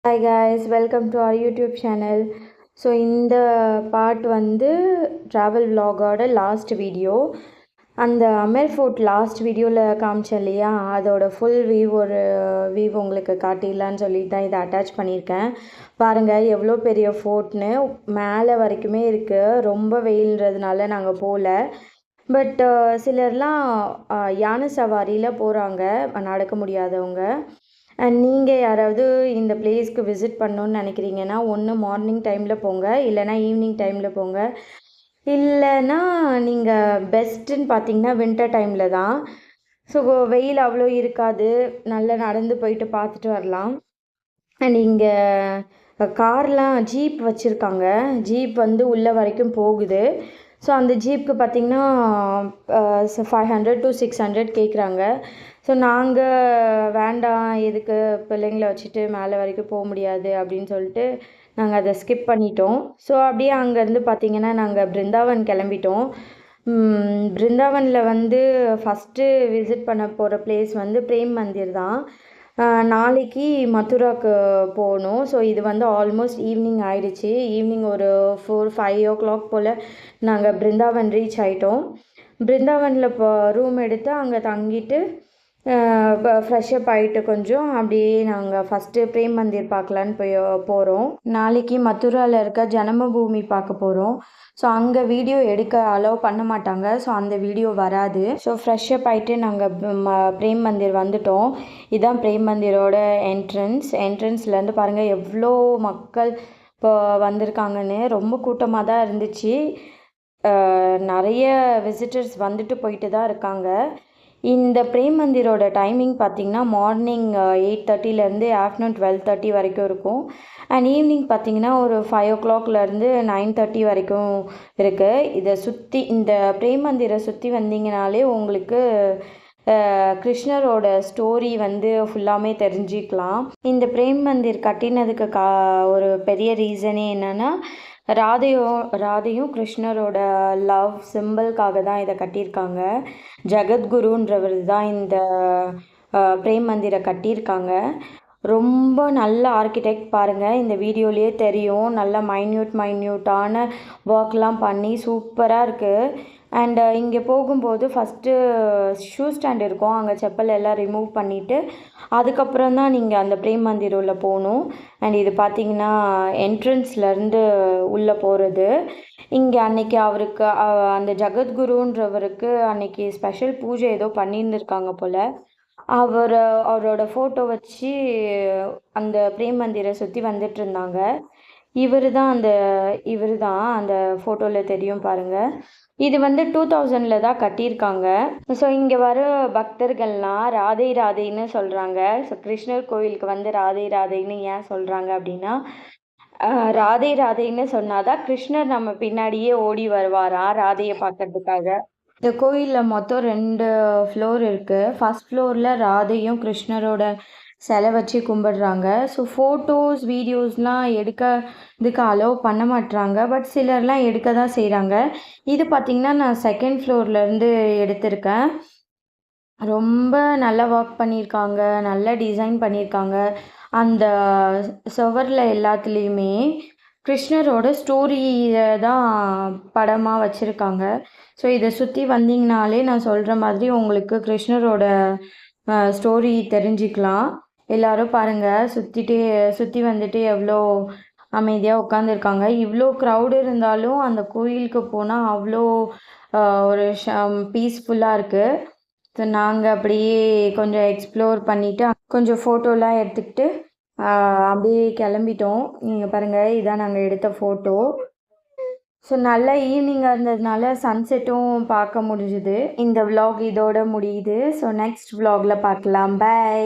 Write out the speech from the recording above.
Hi guys, welcome to our YouTube channel. So இந்த part வந்து travel vlogோட last video. அந்த Amar fort last வீடியோவில் காமிச்சேன் இல்லையா, அதோட ஃபுல் வியூ உங்களுக்கு காட்டிடலான்னு சொல்லிட்டு தான் இதை அட்டாச் பண்ணியிருக்கேன். பாருங்கள் எவ்வளோ பெரிய ஃபோர்ட்னு, மேலே வரைக்குமே இருக்குது. ரொம்ப வெயில்ன்றதுனால நாங்கள் போகல. பட் சிலர்லாம் யானை சவாரியில் போகிறாங்க, நடக்க முடியாதவங்க. அண்ட் நீங்கள் யாராவது இந்த பிளேஸ்க்கு விசிட் பண்ணணுன்னு நினைக்கிறீங்கன்னா, ஒன்று மார்னிங் டைமில் போங்க, இல்லைனா ஈவினிங் டைமில் போங்க. இல்லைன்னா நீங்கள் பெஸ்ட்டுன்னு பார்த்தீங்கன்னா வின்டர் டைமில் தான். ஸோ வெயில் அவ்வளோ இருக்காது, நல்லா நடந்து போயிட்டு பார்த்துட்டு வரலாம். அண்ட் இங்கே கார்லாம் ஜீப் வச்சுருக்காங்க. ஜீப் வந்து உள்ளே வரைக்கும் போகுது. ஸோ அந்த ஜீப்புக்கு பார்த்திங்கன்னா 500 to 600 கேட்குறாங்க. ஸோ நாங்கள் வேண்டாம், எதுக்கு பிள்ளைங்கள வச்சுட்டு மேலே வரைக்கும் போக முடியாது அப்படின்னு சொல்லிட்டு நாங்கள் அதை ஸ்கிப் பண்ணிட்டோம். ஸோ அப்படியே அங்கேருந்து பார்த்திங்கன்னா நாங்கள் பிருந்தாவன் கிளம்பிட்டோம். பிருந்தாவனில் வந்து ஃபஸ்ட்டு விசிட் பண்ண போகிற பிளேஸ் வந்து பிரேம் மந்திர் தான். நாளைக்கு மதுராவுக்கு போகணும். ஸோ இது வந்து ஆல்மோஸ்ட் ஈவினிங் ஆகிடுச்சு. ஈவினிங் ஒரு 4-5 o'clock போல் நாங்கள் பிருந்தாவன் ரீச் ஆகிட்டோம். பிருந்தாவனில் இப்போ ரூம் எடுத்து அங்கே தங்கிட்டு ஃப்ரெஷ்அப் ஆகிட்டு கொஞ்சம் அப்படியே நாங்கள் ஃபஸ்ட்டு பிரேம் மந்திர் பார்க்கலான்னு போகிறோம். நாளைக்கு மதுராவில் இருக்க ஜனமபூமி பார்க்க போகிறோம். ஸோ அங்கே வீடியோ எடுக்க அலோவ் பண்ண மாட்டாங்க. ஸோ அந்த வீடியோ வராது. ஸோ ஃப்ரெஷ்அப் ஆகிட்டு நாங்கள் பிரேம் மந்திர் வந்துட்டோம். இதுதான் பிரேம் மந்திரோட என்ட்ரன்ஸ்லேருந்து பாருங்கள் எவ்வளோ மக்கள் இப்போ வந்திருக்காங்கன்னு. ரொம்ப கூட்டமாக தான் இருந்துச்சு. நிறைய விசிட்டர்ஸ் வந்துட்டு போயிட்டு தான் இருக்காங்க. இந்த பிரேம் மந்திரோட டைமிங் பார்த்திங்கன்னா மார்னிங் 8:30லேருந்து ஆஃப்டர்நூன் 12:30 வரைக்கும் இருக்கும். அண்ட் ஈவினிங் பார்த்திங்கன்னா ஒரு 5 o'clockலேருந்து 9:30 வரைக்கும் இருக்குது. இதை சுற்றி இந்த பிரேம் மந்திரை சுற்றி வந்தீங்கனாலே உங்களுக்கு கிருஷ்ணரோட ஸ்டோரி வந்து ஃபுல்லாமே தெரிஞ்சுக்கலாம். இந்த பிரேம் மந்திர் கட்டினதுக்கு ஒரு பெரிய ரீசனே என்னென்னா, ராதையும் கிருஷ்ணரோட லவ் சிம்பிளுக்காக தான் இதை கட்டியிருக்காங்க. ஜெகத்குருன்றவர் தான் இந்த பிரேம் மந்திரை கட்டியிருக்காங்க. ரொம்ப நல்ல ஆர்கிடெக்ட் பாருங்கள், இந்த வீடியோலேயே தெரியும். நல்ல மைன்யூட்டான ஒர்க்லாம் பண்ணி சூப்பராக இருக்குது. அண்ட் இங்கே போகும்போது ஃபஸ்ட்டு ஷூ ஸ்டாண்ட் இருக்கும், அங்கே செப்பல் எல்லாம் ரிமூவ் பண்ணிவிட்டு அதுக்கப்புறம் தான் நீங்கள் அந்த பிரேம் மந்திர் உள்ள போகணும். அண்ட் இது பார்த்திங்கன்னா என்ட்ரன்ஸ்லேருந்து உள்ளே போகிறது. இங்கே அன்னைக்கு அவருக்கு அந்த ஜெகத்குருன்றவருக்கு அன்னைக்கு ஸ்பெஷல் பூஜை ஏதோ பண்ணியிருந்துருக்காங்க போல். அவரோட ஃபோட்டோ வச்சு அந்த பிரேம் மந்திரை சுற்றி வந்துட்டு இருந்தாங்க. இவர் தான் அந்த ஃபோட்டோவில் தெரியும் பாருங்கள். இது வந்து 2000 தான் கட்டியிருக்காங்க. ஸோ இங்கே வர பக்தர்கள்லாம் ராதை ராதைன்னு சொல்கிறாங்க. ஸோ கிருஷ்ணர் கோயிலுக்கு வந்து ராதை ராதைன்னு ஏன் சொல்கிறாங்க அப்படின்னா, ராதை ராதைன்னு சொன்னாதான் கிருஷ்ணர் நம்ம பின்னாடியே ஓடி வருவாராம் ராதையை பார்க்கறதுக்காக. இந்த கோயிலில் மொத்தம் 2 ஃப்ளோர் இருக்குது. ஃபஸ்ட் ஃப்ளோரில் ராதையும் கிருஷ்ணரோட சிலை வச்சு கும்பிடுறாங்க. ஸோ ஃபோட்டோஸ் வீடியோஸ்லாம் எடுக்கிறதுக்கு அலோவ் பண்ண மாட்டுறாங்க. பட் சிலர்லாம் எடுக்க தான் செய்கிறாங்க. இது பார்த்திங்கன்னா நான் செகண்ட் ஃப்ளோர்லேருந்து எடுத்திருக்கேன். ரொம்ப நல்லா ஒர்க் பண்ணியிருக்காங்க, நல்லா டிசைன் பண்ணியிருக்காங்க. அந்த சுவரில் எல்லாத்துலேயுமே கிருஷ்ணரோட ஸ்டோரியை தான் படமாக வச்சுருக்காங்க. ஸோ இதை சுற்றி வந்தீங்கனாலே நான் சொல்கிற மாதிரி உங்களுக்கு கிருஷ்ணரோட ஸ்டோரி தெரிஞ்சுக்கலாம். எல்லோரும் பாருங்கள், சுற்றி வந்துட்டு எவ்வளோ அமைதியாக உட்காந்துருக்காங்க. இவ்வளோ க்ரௌடு இருந்தாலும் அந்த கோயிலுக்கு போனால் அவ்வளோ ஒரு பீஸ்ஃபுல்லாக இருக்குது. ஸோ நாங்கள் அப்படியே கொஞ்சம் எக்ஸ்ப்ளோர் பண்ணிவிட்டு கொஞ்சம் ஃபோட்டோலாம் எடுத்துக்கிட்டு அப்படியே கிளம்பிட்டோம். நீங்கள் பாருங்கள், இதான் நாங்கள் எடுத்த ஃபோட்டோ. ஸோ நல்ல ஈவினிங்காக இருந்ததுனால சன்செட்டும் பார்க்க முடிஞ்சுது. இந்த vlog இதோட முடியுது. ஸோ நெக்ஸ்ட் vlogல பார்க்கலாம். பை.